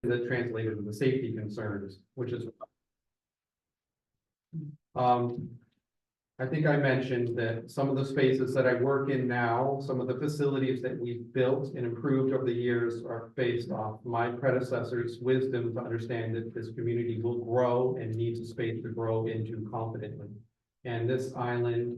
that translated to the safety concerns, which is. I think I mentioned that some of the spaces that I work in now, some of the facilities that we've built and improved over the years are based off my predecessor's wisdom to understand that this community will grow and needs a space to grow into confidently. And this island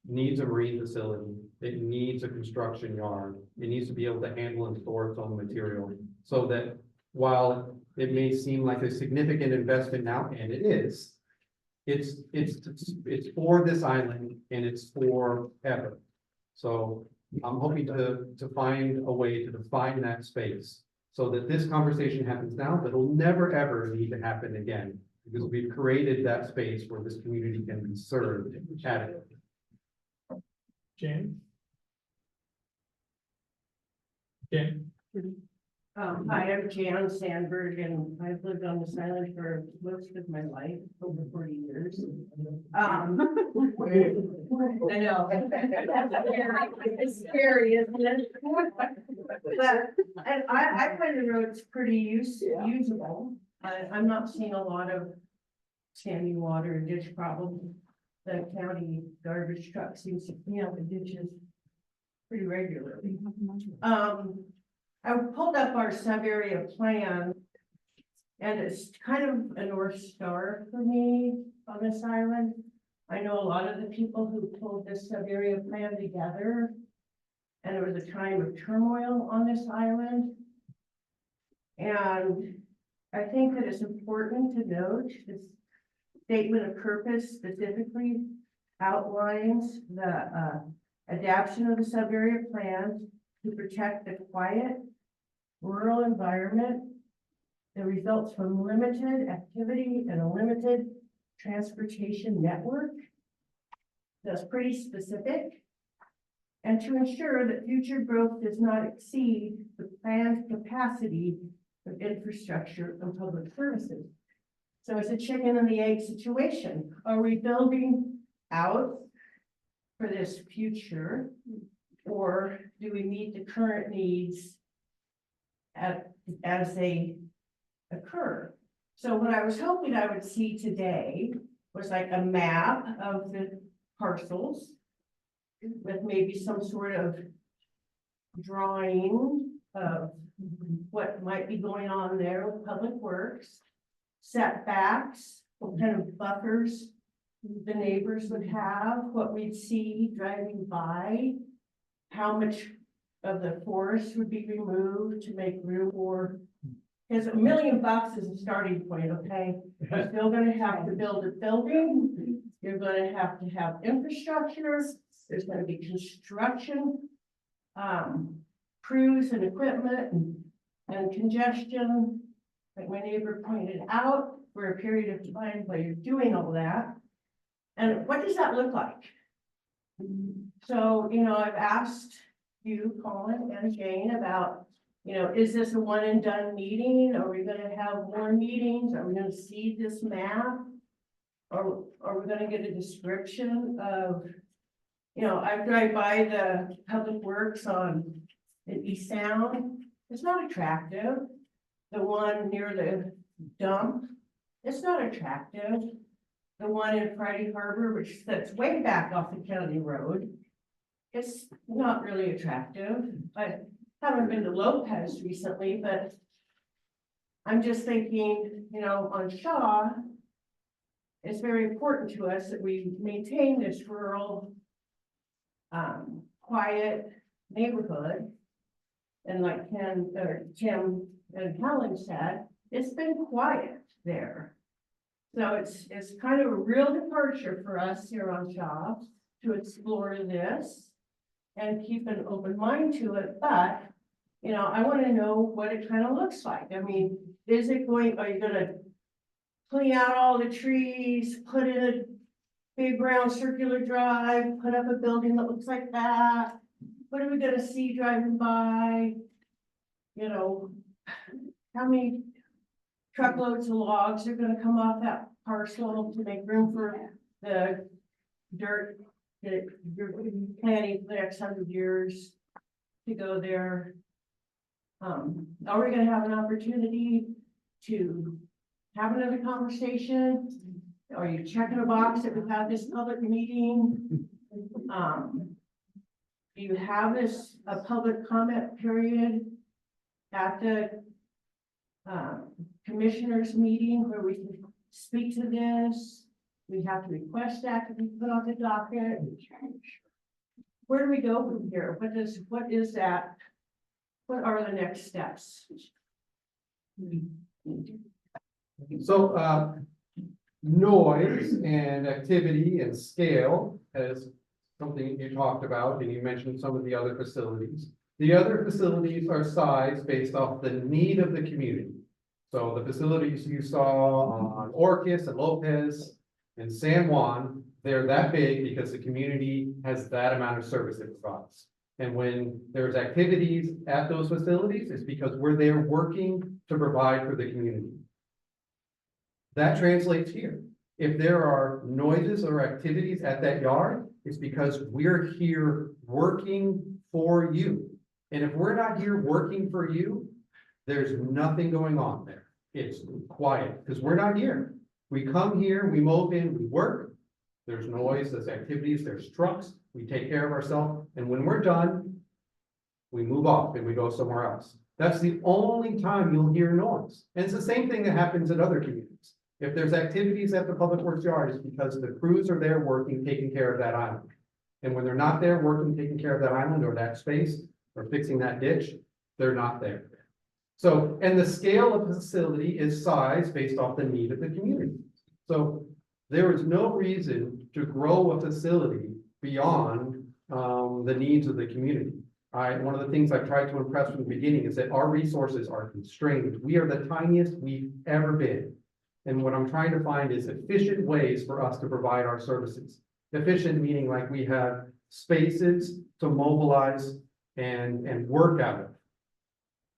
needs a marine facility. It needs a construction yard. It needs to be able to handle and store its own material so that while it may seem like a significant investment now, and it is, it's for this island and it's forever. So I'm hoping to find a way to define that space so that this conversation happens now, but it'll never ever need to happen again because we've created that space where this community can be served adequately. Jan? Jan? Hi, I'm Jan Sandberg, and I've lived on this island for most of my life, over 40 years. I know. It's scary, isn't it? But, and I find the roads pretty usable. I'm not seeing a lot of standing water and ditch problems. The county garbage truck seems to clean out the ditches pretty regularly. I pulled up our sub-area plan, and it's kind of a North Star for me on this island. I know a lot of the people who pulled this sub-area plan together, and it was a time of turmoil on this island. And I think that it's important to note this statement of purpose specifically outlines the adaptation of the sub-area plan to protect the quiet rural environment that results from limited activity and a limited transportation network. That's pretty specific. And to ensure that future growth does not exceed the planned capacity of infrastructure and public services. So it's a chicken and the egg situation. Are we building out for this future, or do we meet the current needs as they occur? So what I was hoping I would see today was like a map of the parcels with maybe some sort of drawing of what might be going on there with public works, setbacks, what kind of buffers the neighbors would have, what we'd see driving by, how much of the forest would be removed to make room for, because $1 million is a starting point, okay? You're still gonna have to build a building, you're gonna have to have infrastructure, there's gonna be construction, crews and equipment and congestion, like my neighbor pointed out, for a period of time while you're doing all that. And what does that look like? So, you know, I've asked you, Colin and Jane, about, you know, is this a one and done meeting? Are we gonna have more meetings? Are we gonna see this map? Or are we gonna get a description of, you know, I drive by the public works in East Sound. It's not attractive. The one near the dump, it's not attractive. The one in Friday Harbor, which sits way back off the county road, it's not really attractive. I haven't been to Lopez recently, but I'm just thinking, you know, on Shaw, it's very important to us that we maintain this rural, quiet neighborhood. And like Tim and Helen said, it's been quiet there. So it's kind of a real departure for us here on Shaw to explore this and keep an open mind to it. But, you know, I want to know what it kind of looks like. I mean, are you going to clean out all the trees, put in a big round circular drive, put up a building that looks like that? What are we going to see driving by? You know, how many truckloads of logs are going to come off that parcel to make room for the dirt that you're planning for the next 100 years to go there? Are we going to have an opportunity to have another conversation? Are you checking a box that we've had this public meeting? Do you have a public comment period at the commissioners meeting where we can speak to this? We have to request that to be put on the docket. Where do we go from here? What is that? What are the next steps? So, noise and activity and scale is something you talked about, and you mentioned some of the other facilities. The other facilities are sized based off the need of the community. So the facilities you saw on Orcas and Lopez and San Juan, they're that big because the community has that amount of service it provides. And when there's activities at those facilities, it's because we're there working to provide for the community. That translates here. If there are noises or activities at that yard, it's because we're here working for you. And if we're not here working for you, there's nothing going on there. It's quiet because we're not here. We come here, we mow in, we work. There's noise, there's activities, there's trucks. We take care of ourselves. And when we're done, we move off and we go somewhere else. That's the only time you'll hear noise. And it's the same thing that happens at other communities. If there's activities at the public works yard, it's because the crews are there working, taking care of that island. And when they're not there working, taking care of that island or that space or fixing that ditch, they're not there. So, and the scale of the facility is sized based off the need of the community. So there is no reason to grow a facility beyond the needs of the community. One of the things I've tried to impress from the beginning is that our resources are constrained. We are the tiniest we've ever been. And what I'm trying to find is efficient ways for us to provide our services. Efficient meaning like we have spaces to mobilize and work out of.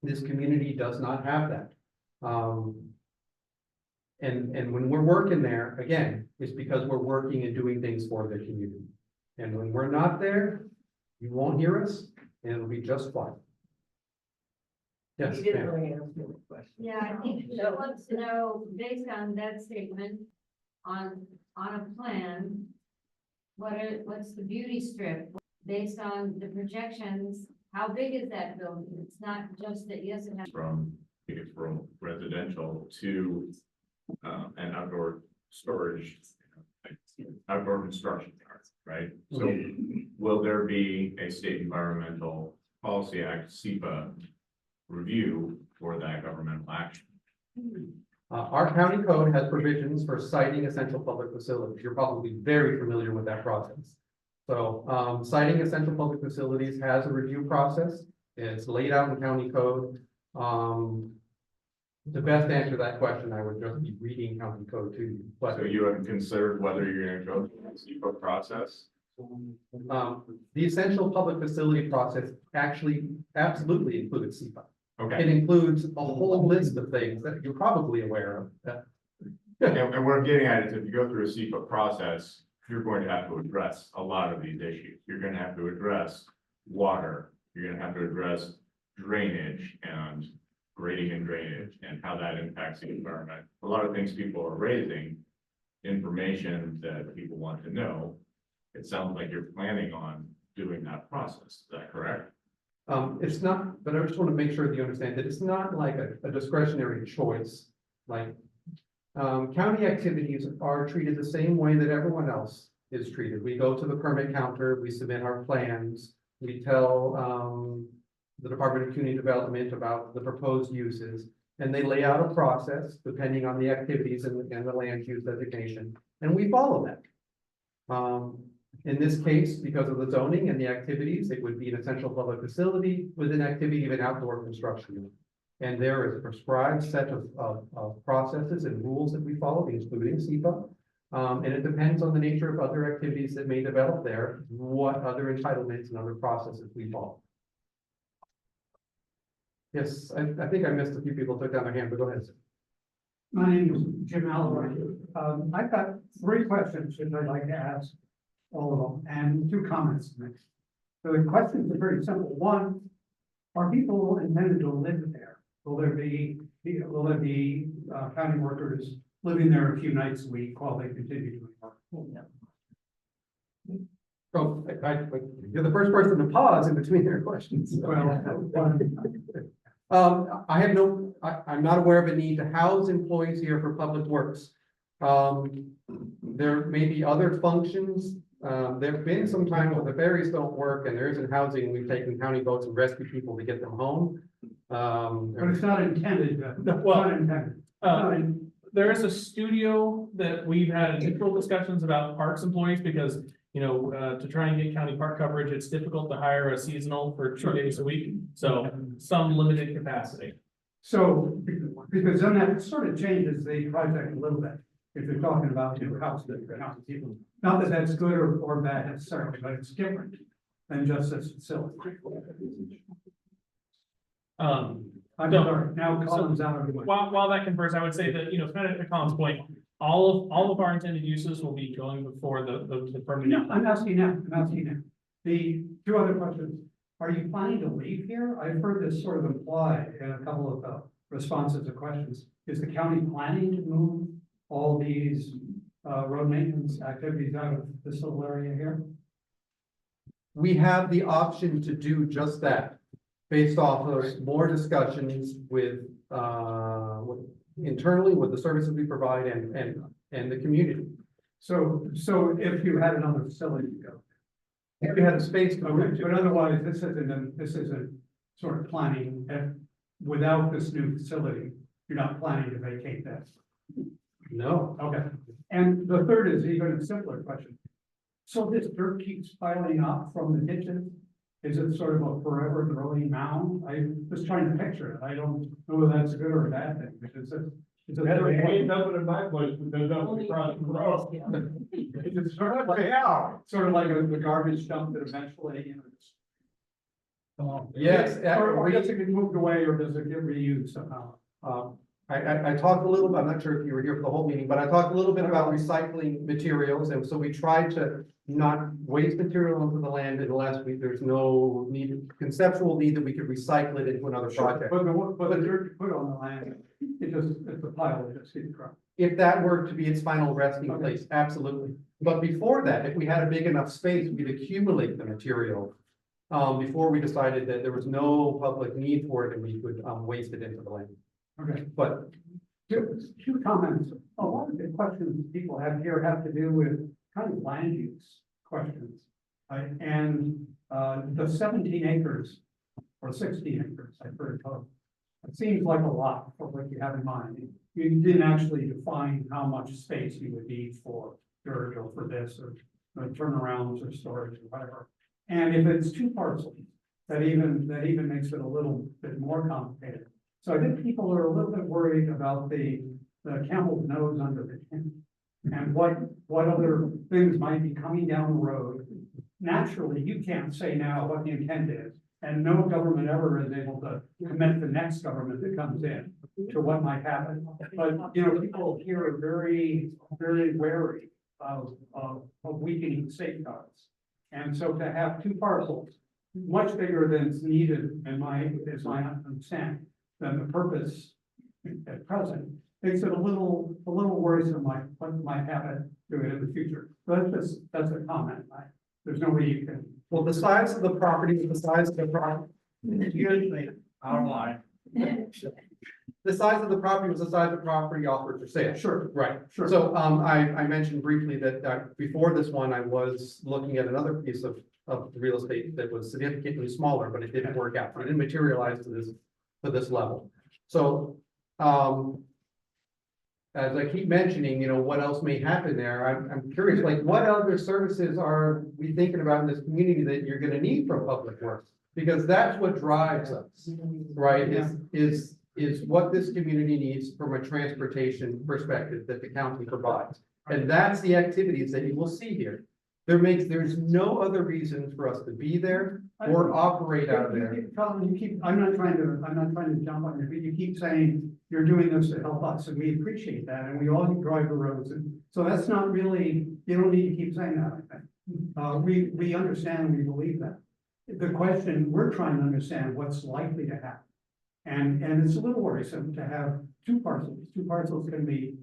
This community does not have that. And when we're working there, again, it's because we're working and doing things for the community. And when we're not there, you won't hear us and it'll be just fine. Yes, You didn't ma'am. really answer the question. Yeah, I think she wants to know, based on that statement, on a plan, what's the beauty strip? Based on the projections, how big is that building? It's not just that, yes, it has. From, I think it's from residential to, an outdoor storage, outdoor construction yard, right? So will there be a state environmental policy act, SEPA, review for that governmental action? Our county code has provisions for citing essential public facilities. You're probably very familiar with that process. So, citing essential public facilities has a review process. It's laid out in county code. The best answer to that question, I would just be reading county code to you, but, So you have considered whether you're gonna go through the SEPA process? the essential public facility process actually absolutely includes SEPA. Okay, It includes a whole list of things that you're probably aware of. and what I'm getting at is if you go through a SEPA process, you're going to have to address a lot of these issues. You're gonna have to address water, you're gonna have to address drainage and grading and drainage and how that impacts the environment. A lot of things people are raising, information that people want to know. It sounds like you're planning on doing that process. Is that correct? It's not, but I just want to make sure that you understand that it's not like a discretionary choice. Like, county activities are treated the same way that everyone else is treated. We go to the permit counter, we submit our plans, we tell, the Department of Community Development about the proposed uses, and they lay out a process depending on the activities and the land use designation, and we follow that. In this case, because of the zoning and the activities, it would be an essential public facility with an activity of an outdoor construction. And there is a prescribed set of processes and rules that we follow, including SEPA. And it depends on the nature of other activities that may develop there, what other entitlements and other processes we follow. Yes, I think I missed a few people took down their hand, but go ahead. My name is Jim Alroy. I've got 3 questions that I'd like to ask all of them and 2 comments to make. So the questions are very simple. One, are people intended to live there? Will there be will there be, county workers living there a few nights a week while they continue doing work? Oh, you're the first person to pause in between their questions. I have no, I'm not aware of a need to house employees here for public works. There may be other functions. There've been some times when the ferries don't work and there isn't housing, we've taken county boats and rescue people to get them home. But it's not intended, Well, not intended. There is a studio that we've had initial discussions about parks employees because, to try and get county park coverage, it's difficult to hire a seasonal for 2 days a week. So some limited capacity. So, because then that sort of changes the project a little bit. If you're talking about new houses, people, not that that's good or bad necessarily, but it's different than just this facility. I'm So- sorry, now Colin's out of the way. While that confers, I would say that, kind of to Colin's point, all of our intended uses will be going before the permanent. No, I'm asking now. The two other questions, are you planning to leave here? I've heard this sort of implied in a couple of responses to questions. Is the county planning to move all these road maintenance activities out of this little area here? We have the option to do just that, based off of more discussions with internally with the services we provide and the community. So if you had another facility to go. If we had a space to move Okay, to. but otherwise, this isn't sort of planning, without this new facility, you're not planning to vacate that. No, Okay, and the third is even a simpler question. So this dirt keeps piling up from the ditches? Is it sort of a forever growing mound? I'm just trying to picture it. I don't know whether that's a good or a bad thing, because it's Ain't nothing in my place, but there's nothing across the road. it's sort of like, sort of like the garbage dump that eventually, yes. or does it get moved away, or does it get reused somehow? I talked a little bit, I'm not sure if you were here for the whole meeting, but I talked a little bit about recycling materials, and so we tried to not waste material into the land unless there's no conceptual need that we could recycle it into another project. But the dirt you put on the land, it's a pile that just gets crushed. If that were to be its final resting Okay. place, absolutely. But before that, if we had a big enough space, we'd accumulate the material. Before we decided that there was no public need for it and we could waste it into the land. Okay. But Two comments. A lot of the questions people have here have to do with kind of land use questions. Right? And the 17 acres or 16 acres, I've heard of. It seems like a lot for what you have in mind. You didn't actually define how much space you would need for dirt or for this or turnarounds or storage or whatever. And if it's two parcels, that even makes it a little bit more complicated. So I think people are a little bit worried about the camel's nose under the tent. And what other things might be coming down the road. Naturally, you can't say now what the intent is. And no government ever is able to commit the next government that comes in to what might happen. But, people here are very, very wary of weakening safeguards. And so to have two parcels, much bigger than is needed in my understanding, than the purpose at present, makes it a little worrisome, like what might happen to it in the future. But that's a comment. There's no way you can. well, the size of the property is the size of the property. Excuse me, out of line. The size of the property was the size of property offered for sale. Sure, Right. sure. So, I mentioned briefly that, before this one, I was looking at another piece of real estate that was significantly smaller, but it didn't work out. It didn't materialize to this level. So, as I keep mentioning, what else may happen there? I'm curious, like, what other services are we thinking about in this community that you're gonna need from Public Works? Because that's what drives us, right? Is what this community needs from a transportation perspective that the county provides. And that's the activities that you will see here. There's no other reason for us to be there or operate out of there. Colin, I'm not trying to jump on you, but you keep saying you're doing this to help us, and we appreciate that, and we all drive the roads, and so that's not really, you don't need to keep saying that, I think. We understand and we believe that. The question, we're trying to understand what's likely to happen. And it's a little worrisome to have two parcels. Two parcels can be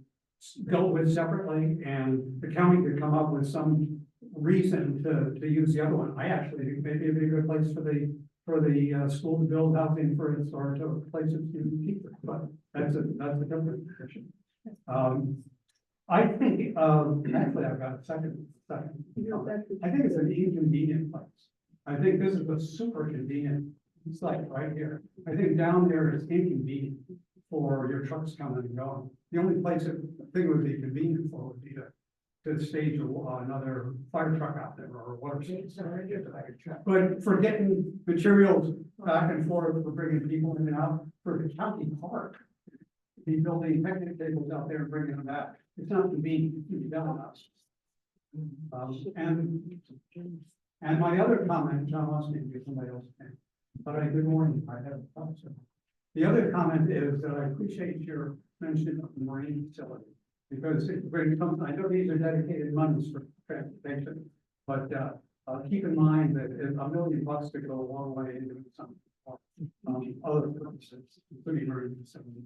dealt with separately, and the county could come up with some reason to use the other one. I actually think maybe it'd be a good place for the school to build housing for its, or to place its new teacher, but that's a different discussion. I think, actually, I've got a second. I think it's an inconvenient place. I think this is a super convenient, it's like right here. I think down there is inconvenient for your trucks coming and going. The only place that I think would be convenient for would be to stage another fire truck out there or whatever. But for getting materials back and forth, for bringing people in and out, for the county park, be building picnic tables out there and bringing them back, it's not convenient to be done on us. And my other comment, John wants me to do somebody else, but good morning, I have a thought. The other comment is that I appreciate your mention of the marine facility. Because when it comes, I know these are dedicated monies for transportation, but keep in mind that $1 million could go a long way into some other purposes, including marine facility.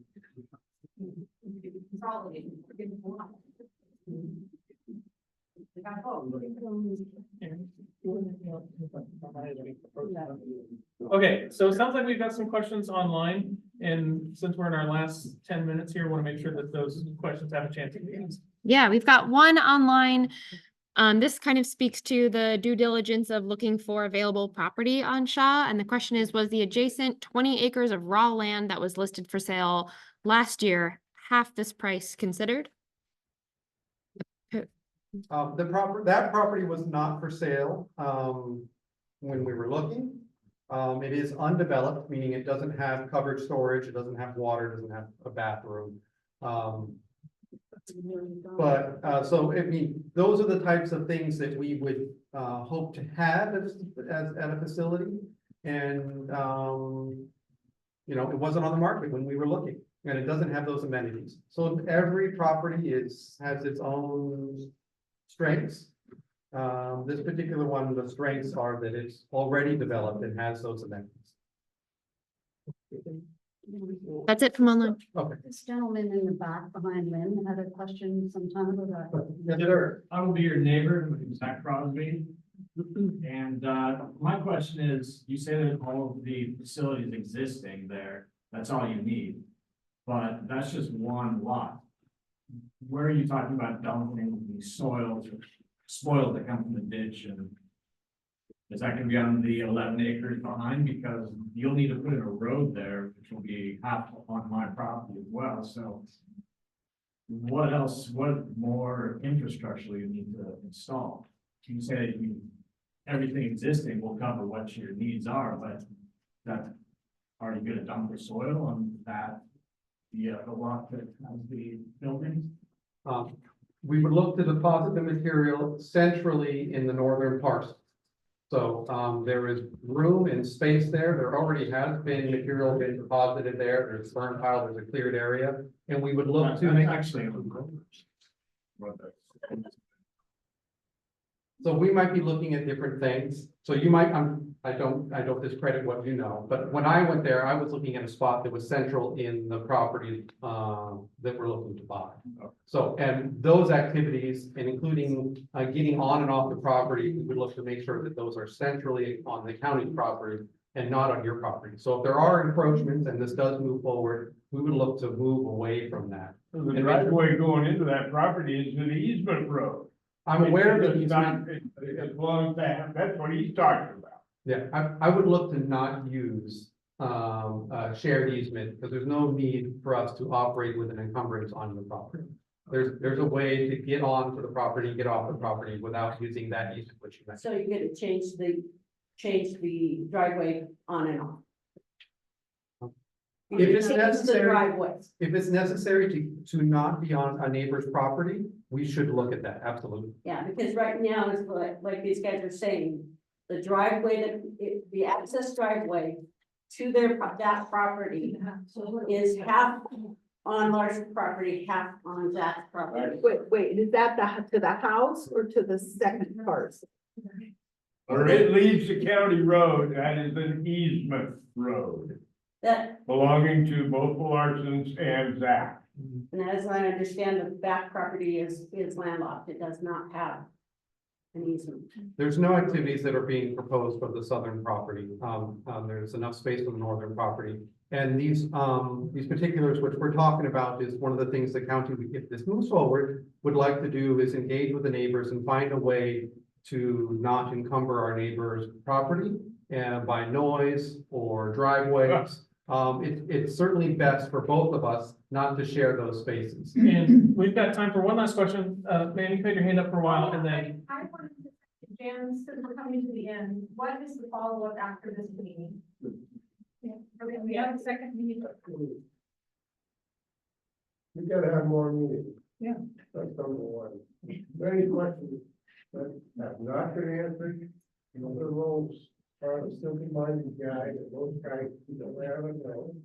Okay, so it sounds like we've got some questions online, and since we're in our last 10 minutes here, want to make sure that those questions have a chance to be asked. Yeah, we've got one online. This kind of speaks to the due diligence of looking for available property on Shaw. And the question is, was the adjacent 20 acres of raw land that was listed for sale last year half this price considered? That property was not for sale, when we were looking. It is undeveloped, meaning it doesn't have covered storage, it doesn't have water, it doesn't have a bathroom. So I mean, those are the types of things that we would, hope to have as at a facility. And, you know, it wasn't on the market when we were looking, and it doesn't have those amenities. So every property has its own strengths. This particular one, the strengths are that it's already developed and has those amenities. That's it from online. Okay. This gentleman in the back behind Lynn had a question some time ago that. Yes, sir. I will be your neighbor, my name is Zach Crosby. And my question is, you say that all of the facilities existing there, that's all you need. But that's just one lot. Where are you talking about dumping the soils, spoils that come from the ditch, and is that gonna be on the 11 acres behind? Because you'll need to put in a road there, which will be half on my property as well, so. What else, what more infrastructure you need to install? You say everything existing will cover what your needs are, but are you gonna dump the soil on that? The lot that has the buildings? We would look to deposit the material centrally in the northern parcel. So, there is room and space there. There already has been material been deposited there. There's burn pile, there's a cleared area, and we would look to make. Actually. So we might be looking at different things. So you might, I don't discredit what you know, but when I went there, I was looking at a spot that was central in the property, that we're looking to buy. So, and those activities, and including, getting on and off the property, we would look to make sure that those are centrally on the county property and not on your property. So if there are encroachments and this does move forward, we would look to move away from that. The driveway going into that property is an easement road. I'm aware that It's he's not, not, as long as that's what he's talking about. yeah, I would look to not use, shared easement, because there's no need for us to operate with an encumbrance on the property. There's a way to get onto the property, get off the property without using that easement, which you mentioned. So you're gonna change the driveway on and off? If it's Change the necessary, driveways. if it's necessary to not be on a neighbor's property, we should look at that, absolutely. Yeah, because right now is like these guys are saying, the driveway the access driveway to that property is half on Lars's property, half on Zach's property. Wait, is that to the house or to the second part? Or it leaves the county road, that is an easement road. That, belonging to both the Larsons and Zach. and as I understand, the back property is landlocked. It does not have an easement. There's no activities that are being proposed for the southern property. There's enough space for the northern property. And these particulars, which we're talking about, is one of the things the county, if this moves forward, would like to do is engage with the neighbors and find a way to not encumber our neighbors' property by noise or driveways. It's certainly best for both of us not to share those spaces. And we've got time for one last question. Manny, you had your hand up for a while and then, I wanted to, Jan, since we're coming to the end, what is the follow-up after this meeting? Yeah, okay, we have a second meeting. We gotta have more meetings. Yeah. That's number one. Many questions that have not been answered. You know, the roles are still minded guy, and those guys, you don't have a know.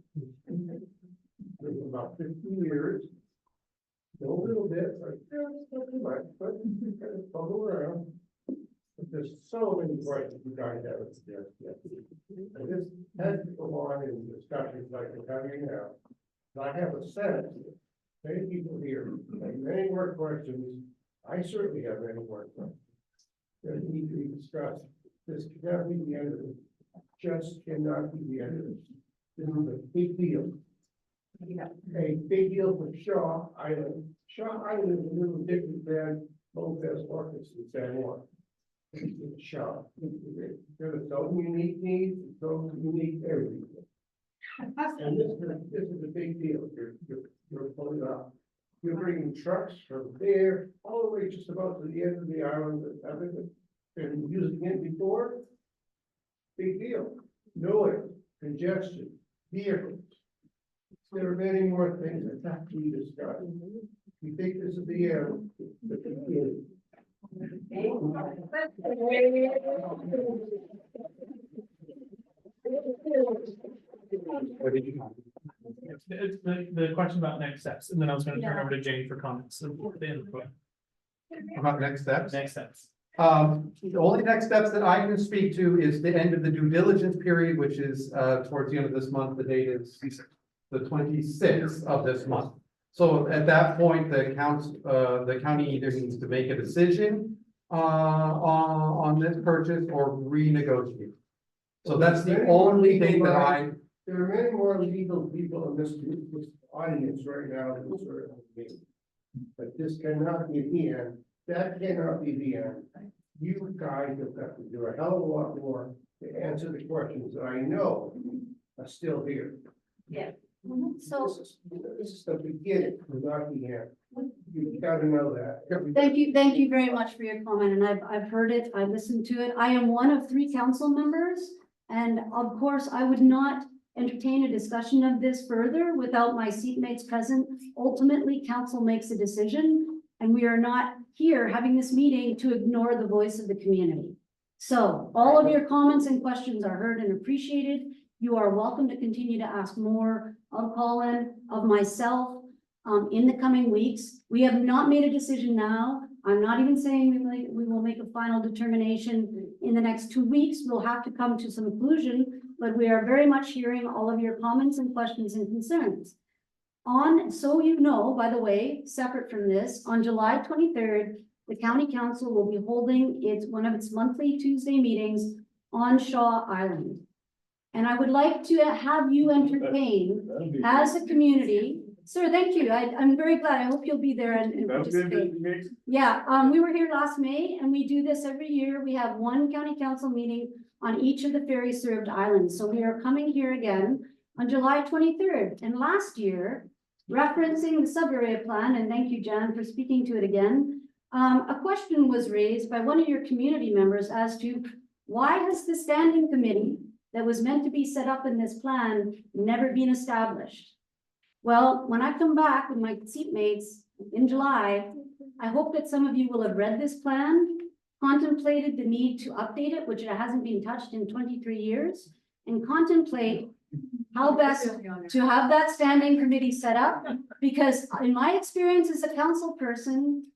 There's about 50 years. A little bit, like, yeah, it's not too much, but you kind of follow around. But there's so many questions you guys haven't addressed yet. And this has to go on in discussions like we're having now. And I have a sense, many people here, have many more questions. I certainly have many more questions that need to be discussed. This cannot be the end of it. Just cannot be the end of it. This is a big deal. A big deal for Shaw Island. Shaw Island is a little different than Lopez Marcus in San Juan. It's Shaw. There's its own unique needs, its own unique everything. And this is a big deal. You're pulling up. You're bringing trucks from there all the way just about to the end of the island that haven't been using it before. Big deal. Noise, congestion, vehicles. There are many more things that have to be discussed. We think this is the end. But the beginning. What did you have? it's the question about next steps, and then I was gonna turn over to Jane for comments. at the end of the question. About next steps? Next steps. The only next steps that I can speak to is the end of the due diligence period, which is towards the end of this month. The date is the 26th of this month. So at that point, the county either needs to make a decision on this purchase or renegotiate. So that's the only thing that I. There are many more legal people in this audience right now than certainly me. But this cannot be the end. That cannot be the end. You guys have got to do a hell of a lot more to answer the questions that I know are still here. So, This is the beginning, not the end. You've got to know that. thank you very much for your comment, and I've heard it, I've listened to it. I am one of 3 council members, and of course, I would not entertain a discussion of this further without my seatmates present. Ultimately, council makes a decision, and we are not here having this meeting to ignore the voice of the community. So all of your comments and questions are heard and appreciated. You are welcome to continue to ask more of Colin, of myself, in the coming weeks. We have not made a decision now. I'm not even saying we will make a final determination in the next 2 weeks. We'll have to come to some conclusion, but we are very much hearing all of your comments and questions and concerns. So you know, by the way, separate from this, on July 23rd, the county council will be holding one of its monthly Tuesday meetings on Shaw Island. And I would like to have you entertain as a community. Sir, thank you. I'm very glad. I hope you'll be there and participate. Yeah, we were here last May and we do this every year. We have one county council meeting on each of the ferry served islands. So we are coming here again on July 23rd. And last year, referencing the sub-area plan, and thank you, Jan, for speaking to it again. A question was raised by one of your community members as to why has the standing committee that was meant to be set up in this plan never been established? Well, when I come back with my seatmates in July, I hope that some of you will have read this plan, contemplated the need to update it, which it hasn't been touched in 23 years, and contemplate how best to have that standing committee set up. Because in my experience as a council person,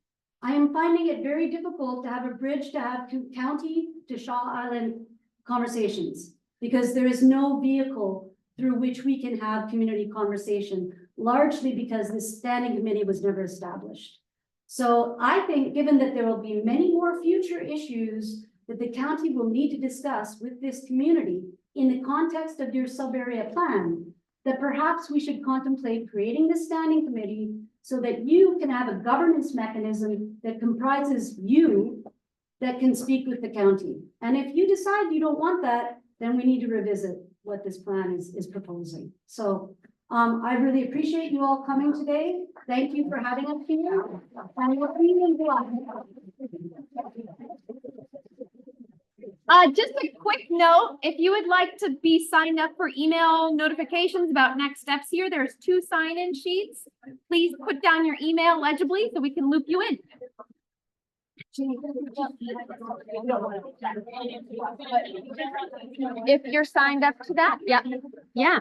I am finding it very difficult to have a bridge to have county to Shaw Island conversations, because there is no vehicle through which we can have community conversation, largely because this standing committee was never established. So I think, given that there will be many more future issues that the county will need to discuss with this community in the context of your sub-area plan, that perhaps we should contemplate creating this standing committee so that you can have a governance mechanism that comprises you that can speak with the county. And if you decide you don't want that, then we need to revisit what this plan is proposing. So I really appreciate you all coming today. Thank you for having us here. And we'll see you in July. Just a quick note, if you would like to be signed up for email notifications about next steps here, there's 2 sign-in sheets. Please put down your email legibly so we can loop you in. If you're signed up to that, yeah, yeah.